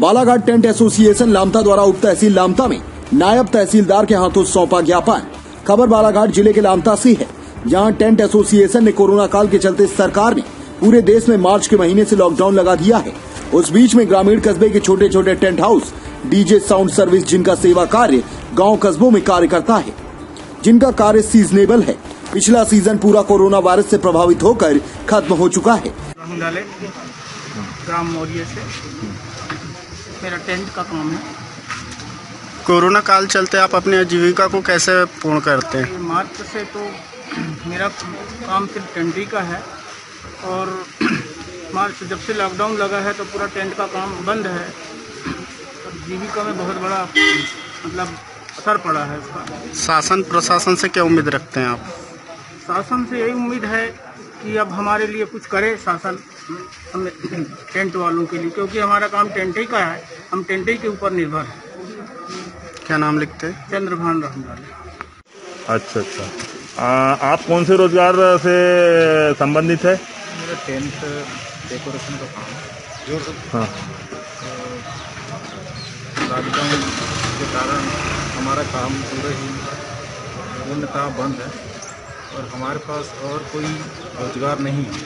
Balaghat tent association Lamta द्वारा उप तहसील लामता में नायब तहसीलदार के हाथों सौंपा ज्ञापन। खबर बालाघाट जिले के लामता से है, जहां टेंट एसोसिएशन ने कोरोना काल के चलते सरकार ने पूरे देश में मार्च के महीने से लॉकडाउन लगा दिया है। उस बीच में ग्रामीण कस्बे के छोटे छोटे tent house, DJ sound service, जिनका सेवा कार्य गाँव कस्बों में कार्य करता है, जिनका कार्य सीजनेबल है, पिछला सीजन पूरा कोरोना वायरस से प्रभावित होकर खत्म हो चुका है। ग्राम मौर्य से मेरा टेंट का काम है। कोरोना काल चलते आप अपनी आजीविका को कैसे पूर्ण करते हैं? मार्च से तो मेरा काम सिर्फ टेंट ही का है, और मार्च जब से लॉकडाउन लगा है तो पूरा टेंट का काम बंद है। जीविका में बहुत बड़ा मतलब असर पड़ा है इसका। शासन प्रशासन से क्या उम्मीद रखते हैं आप? शासन से यही उम्मीद है कि अब हमारे लिए कुछ करे शासन, हमें टेंट वालों के लिए, क्योंकि हमारा काम टेंट ही का है, हम टेंट ही के ऊपर निर्भर हैं। क्या नाम लिखते हैं? चंद्रभान रहमदारी। अच्छा। आप कौन से रोजगार से संबंधित है? मेरा टेंट डेकोरेशन का काम है। हाँ। लॉकडाउन के कारण हमारा काम पूरा ही पूर्णतः बंद है और हमारे पास और कोई रोजगार नहीं है,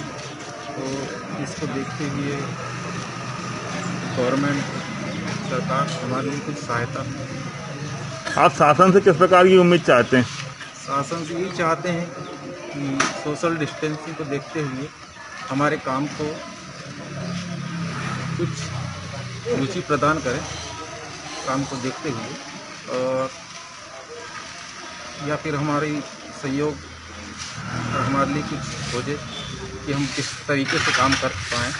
तो इसको देखते हुए गवर्नमेंट सरकार हमारे लिए कुछ सहायता। आप शासन से किस प्रकार की उम्मीद चाहते हैं? शासन से यही चाहते हैं कि सोशल डिस्टेंसिंग को देखते हुए हमारे काम को कुछ रुचि प्रदान करें, काम को देखते हुए, और या फिर हमारी सहयोग और हमारे लिए कुछ हो जाए कि हम किस तरीके से काम कर पाएँ,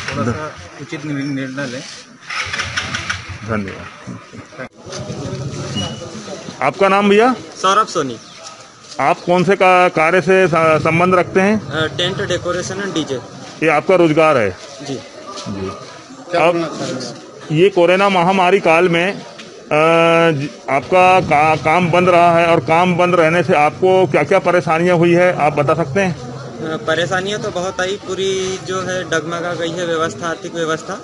थोड़ा सा उचित निर्णय लें। धन्यवाद। आपका नाम भैया? सौरभ सोनी। आप कौन से कार्य से संबंध रखते हैं? Tent decoration and DJ. ये आपका रोजगार है? जी। अब ये कोरोना महामारी काल में आपका काम बंद रहा है, और काम बंद रहने से आपको क्या क्या परेशानियां हुई है, आप बता सकते हैं? परेशानियां तो बहुत आई, पूरी जो है डगमगा गई है व्यवस्था, आर्थिक व्यवस्था,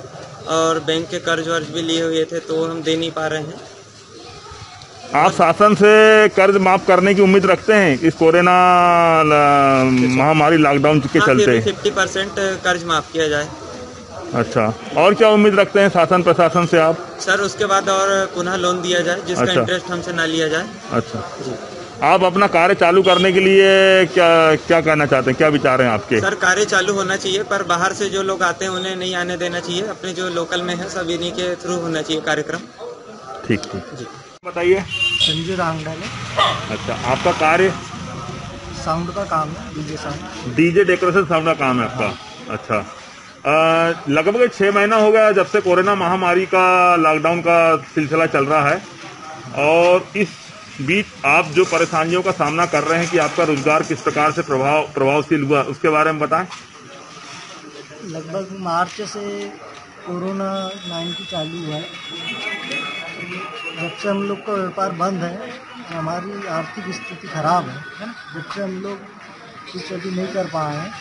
और बैंक के कर्ज वर्ज भी लिए हुए थे तो हम दे नहीं पा रहे हैं। आप शासन से कर्ज माफ करने की उम्मीद रखते हैं इस कोरोना महामारी लॉकडाउन के चलते? 50% कर्ज माफ किया जाए। अच्छा, और क्या उम्मीद रखते हैं शासन प्रशासन से आप? सर उसके बाद और पुनः लोन दिया जाए, जिसका अच्छा। इंटरेस्ट हमसे ना लिया जाए। अच्छा जी। आप अपना कार्य चालू करने के लिए क्या कहना चाहते हैं, क्या विचार हैं आपके? सर कार्य चालू होना चाहिए, पर बाहर से जो लोग आते हैं उन्हें नहीं आने देना चाहिए, अपने जो लोकल में है सब इन्हीं के थ्रू होना चाहिए कार्यक्रम। ठीक ठीक जी। बताइए। संजय रांगडाले। अच्छा, आपका कार्य? साउंड का काम है, DJ sound, DJ decoration sound का काम है आपका? अच्छा। लगभग 6 महीना हो गया जब से कोरोना महामारी का लॉकडाउन का सिलसिला चल रहा है, और इस बीच आप जो परेशानियों का सामना कर रहे हैं कि आपका रोजगार किस प्रकार से प्रभावशील हुआ, उसके बारे में बताएं। लगभग मार्च से कोरोना 19 चालू हुआ है। जब से हम लोग का व्यापार बंद है, हमारी आर्थिक स्थिति खराब है। जब से हम लोग कुछ अभी नहीं कर पाए हैं।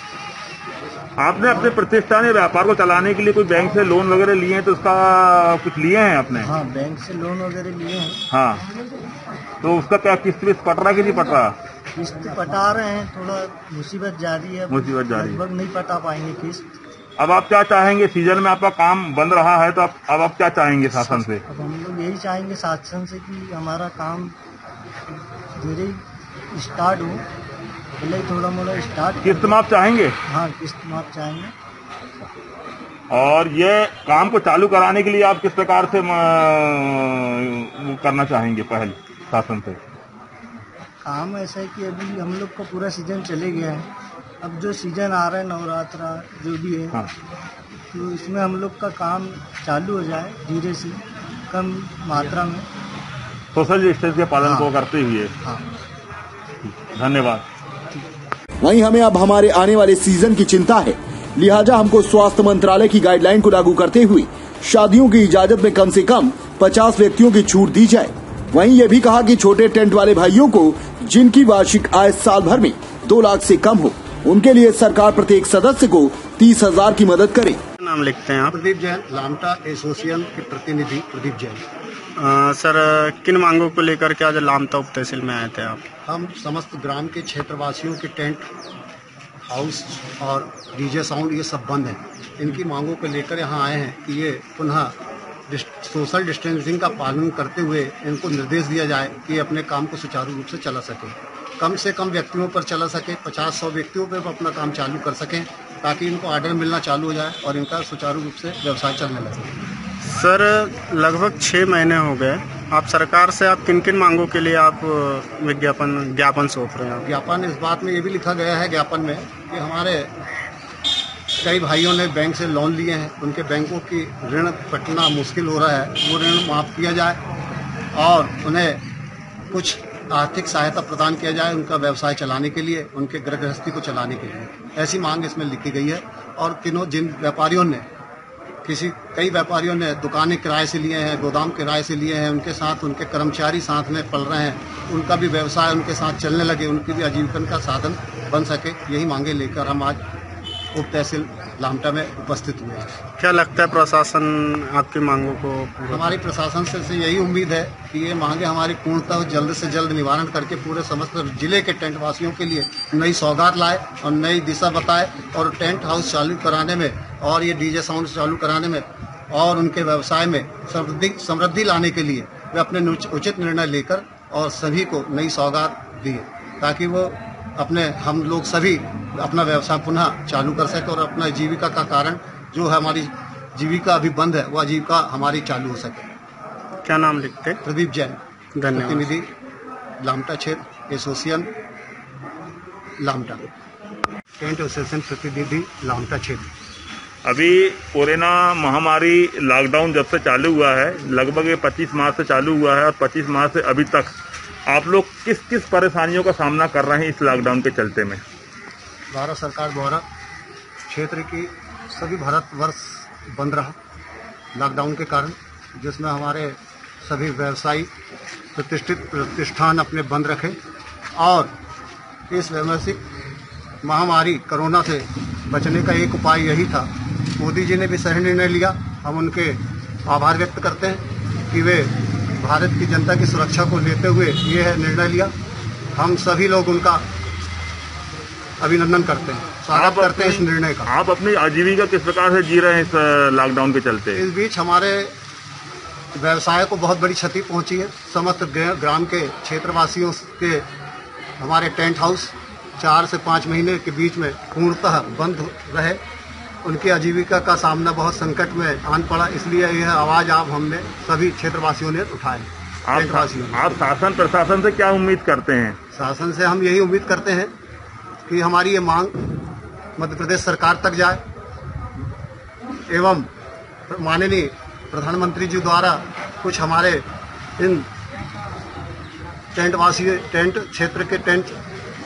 आपने अपने प्रतिष्ठान या व्यापार को चलाने के लिए कोई बैंक से लोन वगैरह लिए हैं, तो उसका कुछ लिए हैं आपने? हाँ, बैंक से लोन वगैरह लिए हैं। हाँ, तो उसका क्या किस्त पट रहा कि नहीं पट रहा? किस्त पटा रहे हैं, थोड़ा मुसीबत जारी है, मुसीबत जारी, लगभग नहीं पटा पाएंगे किस्त। अब आप क्या चाहेंगे? सीजन में आपका काम बंद रहा है, तो अब आप क्या चाहेंगे शासन से? अब हम लोग यही चाहेंगे शासन से कि हमारा काम धीरे स्टार्ट हो, पहले थोड़ा मोड़ा स्टार्ट। किस्त माफ चाहेंगे? हाँ, किस्त माफ चाहेंगे। और ये काम को चालू कराने के लिए आप किस प्रकार से करना चाहेंगे पहल शासन से? काम ऐसा है कि अभी हम लोग का पूरा सीजन चले गया है, अब जो सीजन आ रहा है नवरात्रा जो भी है, हाँ। तो इसमें हम लोग का काम चालू हो जाए धीरे से, कम मात्रा में, सोशल डिस्टेंस के पालन को करते हुए। हाँ। धन्यवाद। वहीं हमें अब हमारे आने वाले सीजन की चिंता है, लिहाजा हमको स्वास्थ्य मंत्रालय की गाइडलाइन को लागू करते हुए शादियों की इजाजत में कम से कम 50 व्यक्तियों की छूट दी जाए। वहीं ये भी कहा कि छोटे टेंट वाले भाइयों को जिनकी वार्षिक आय साल भर में 2 लाख से कम हो, उनके लिए सरकार प्रत्येक सदस्य को 30,000 की मदद करे। नाम लिखते हैं आप? प्रदीप जैन, लामटा एसोसिएशन के प्रतिनिधि प्रदीप जैन। सर किन मांगों को लेकर के आज लामटा उप तहसील में आए थे आप? हम समस्त ग्राम के क्षेत्रवासियों के टेंट हाउस और डीजे साउंड ये सब बंद हैं। इनकी मांगों को लेकर यहाँ आए हैं कि ये पुनः सोशल डिस्टेंसिंग का पालन करते हुए इनको निर्देश दिया जाए कि अपने काम को सुचारू रूप से चला सकें। कम से कम व्यक्तियों पर चला सके, 50-100 व्यक्तियों पर अपना काम चालू कर सकें, ताकि इनको ऑर्डर मिलना चालू हो जाए और इनका सुचारू रूप से व्यवसाय चलने लगे। सर लगभग 6 महीने हो गए, आप सरकार से आप किन किन मांगों के लिए आप ज्ञापन सौंप रहे हैं? ज्ञापन इस बात में ये भी लिखा गया है ज्ञापन में कि हमारे कई भाइयों ने बैंक से लोन लिए हैं, उनके बैंकों की ऋण पटना मुश्किल हो रहा है, वो ऋण माफ़ किया जाए और उन्हें कुछ आर्थिक सहायता प्रदान किया जाए उनका व्यवसाय चलाने के लिए, उनके गृहस्थी को चलाने के लिए। ऐसी मांग इसमें लिखी गई है। और जिन व्यापारियों ने कई व्यापारियों ने दुकानें किराए से लिए हैं, गोदाम किराए से लिए हैं, उनके साथ उनके कर्मचारी साथ में पल रहे हैं, उनका भी व्यवसाय उनके साथ चलने लगे, उनकी भी आजीविका का साधन बन सके, यही मांगे लेकर हम आज उप तहसील लामटा में उपस्थित हुए हैं। क्या लगता है प्रशासन आपकी मांगों को? हमारी प्रशासन से यही उम्मीद है कि ये मांगे हमारी पूर्णतः जल्द से जल्द निवारण करके पूरे समस्त जिले के टेंट वासियों के लिए नई सौगात लाए और नई दिशा बताए और टेंट हाउस चालू कराने में और ये डीजे साउंड चालू कराने में और उनके व्यवसाय में समृद्धि लाने के लिए वे अपने उचित निर्णय लेकर और सभी को नई सौगात दिए, ताकि वो हम लोग सभी अपना व्यवसाय पुनः चालू कर सके और अपना जीविका का कारण जो है हमारी जीविका अभी बंद है, वो आजीविका हमारी चालू हो सके। क्या नाम लिखते? प्रदीप जैन, धन्यवाद। प्रतिनिधि लामटा क्षेत्र एसोसिएशन लामटा, टेंट एसोसिएशन प्रतिनिधि लामटा क्षेत्र। अभी कोरोना महामारी लॉकडाउन जब से चालू हुआ है, लगभग ये 25 मार्च से चालू हुआ है और 25 मार्च से अभी तक आप लोग किस किस परेशानियों का सामना कर रहे हैं इस लॉकडाउन के चलते में? भारत सरकार द्वारा क्षेत्र की सभी भारतवर्ष बंद रहा लॉकडाउन के कारण, जिसमें हमारे सभी व्यवसायी प्रतिष्ठान अपने बंद रखे और इस वैश्विक महामारी कोरोना से बचने का एक उपाय यही था। मोदी जी ने भी सही निर्णय लिया, हम उनके आभार व्यक्त करते हैं कि वे भारत की जनता की सुरक्षा को लेते हुए ये निर्णय लिया। हम सभी लोग उनका अभिनंदन करते हैं, स्वागत करते हैं इस निर्णय का। आप अपनी आजीविका किस प्रकार से जी रहे हैं इस लॉकडाउन के चलते? इस बीच हमारे व्यवसाय को बहुत बड़ी क्षति पहुंची है। समस्त ग्राम के क्षेत्रवासियों के हमारे टेंट हाउस 4 से 5 महीने के बीच में पूर्णतः बंद रहे, उनकी आजीविका का सामना बहुत संकट में आन पड़ा। इसलिए यह आवाज़ आप हमने सभी क्षेत्रवासियों ने उठाए। आप शासन प्रशासन से क्या उम्मीद करते हैं? शासन से हम यही उम्मीद करते हैं कि हमारी ये मांग मध्य प्रदेश सरकार तक जाए एवं माननीय प्रधानमंत्री जी द्वारा कुछ हमारे इन टेंट क्षेत्र के टेंट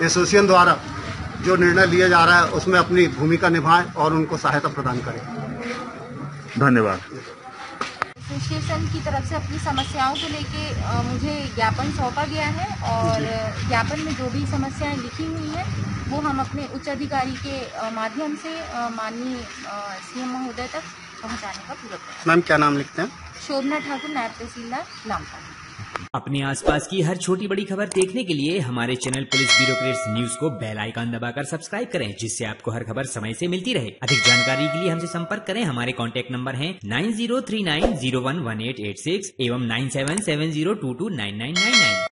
एसोसिएशन द्वारा जो निर्णय लिया जा रहा है उसमें अपनी भूमिका निभाएं और उनको सहायता प्रदान करें। धन्यवाद। एसोसिएशन की तरफ से अपनी समस्याओं को लेके मुझे ज्ञापन सौंपा गया है और ज्ञापन में जो भी समस्याएं लिखी हुई हैं वो हम अपने उच्च अधिकारी के माध्यम से माननीय सीएम महोदय तक पहुंचाने का पूरा प्रयास। मैम क्या नाम लिखते हैं? शोभना ठाकुर, नायब तहसीलदार लामटा। अपने आसपास की हर छोटी बड़ी खबर देखने के लिए हमारे चैनल पुलिस ब्यूरोक्रेट्स न्यूज को बेल आइकन दबाकर सब्सक्राइब करें, जिससे आपको हर खबर समय से मिलती रहे। अधिक जानकारी के लिए हमसे संपर्क करें। हमारे कॉन्टैक्ट नंबर हैं 9039011886 एवं 9770229999।